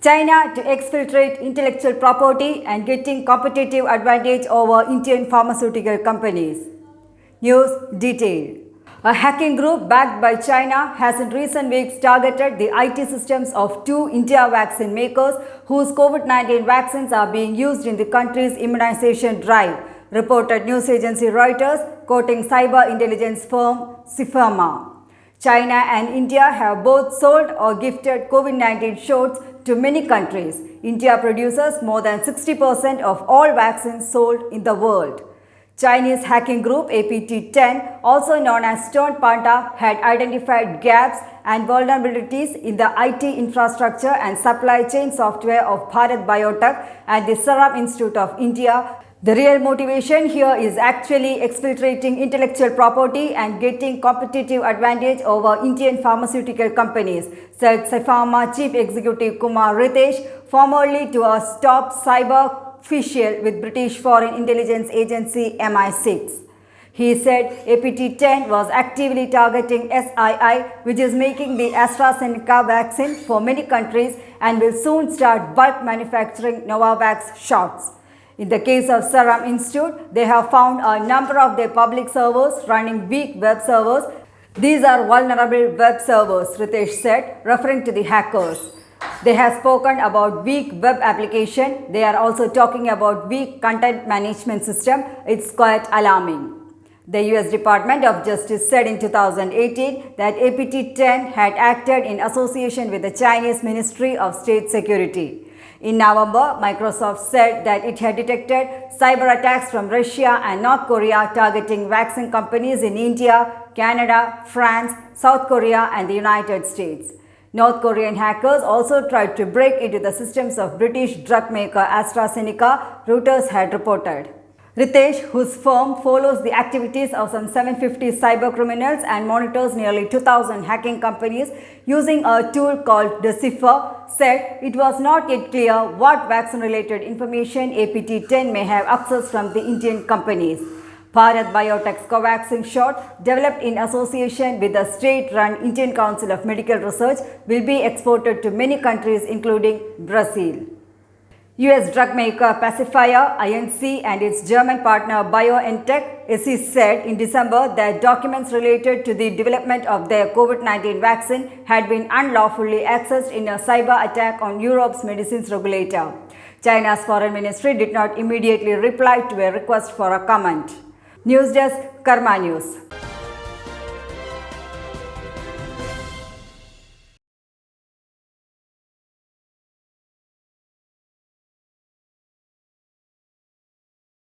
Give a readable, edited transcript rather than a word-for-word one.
China to exfiltrate intellectual property and getting competitive advantage over Indian pharmaceutical companies. News detail. A hacking group backed by China has in recent weeks targeted the IT systems of two India vaccine makers whose COVID-19 vaccines are being used in the country's immunization drive, reported news agency Reuters, quoting cyber intelligence firm Cipherma. China and India have both sold or gifted COVID-19 shots to many countries. India produces more than 60% of all vaccines sold in the world. Chinese hacking group APT-10, also known as Stone Panda, had identified gaps and vulnerabilities in the IT infrastructure and supply chain software of Bharat Biotech and the Serum Institute of India. The real motivation here is actually exfiltrating intellectual property and getting competitive advantage over Indian pharmaceutical companies, said Cipherma Chief Executive Kumar Ritesh, formerly to a top cyber official with British Foreign Intelligence Agency MI6. He said APT-10 was actively targeting SII, which is making the AstraZeneca vaccine for many countries and will soon start bulk manufacturing Novavax shots. In the case of Serum Institute, they have found a number of their public servers running weak web servers. These are vulnerable web servers, Ritesh said, referring to the hackers. They have spoken about weak web application. They are also talking about weak content management system. It's quite alarming. The US Department of Justice said in 2018 that APT-10 had acted in association with the Chinese Ministry of State Security. In November, Microsoft said that it had detected cyber attacks from Russia and North Korea targeting vaccine companies in India, Canada, France, South Korea, and the United States. North Korean hackers also tried to break into the systems of British drug maker AstraZeneca, Reuters had reported. Ritesh, whose firm follows the activities of some 750 cyber criminals and monitors nearly 2,000 hacking companies using a tool called Decipher, said it was not yet clear what vaccine-related information APT-10 may have accessed from the Indian companies. Bharat Biotech's Covaxin shot, developed in association with the state-run Indian Council of Medical Research, will be exported to many countries including Brazil. US drug maker Pacifier Inc. and its German partner BioNTech SE said in December that documents related to the development of their COVID-19 vaccine had been unlawfully accessed in a cyber attack on Europe's medicines regulator. China's foreign ministry did not immediately reply to a request for a comment. News Desk, Karma News.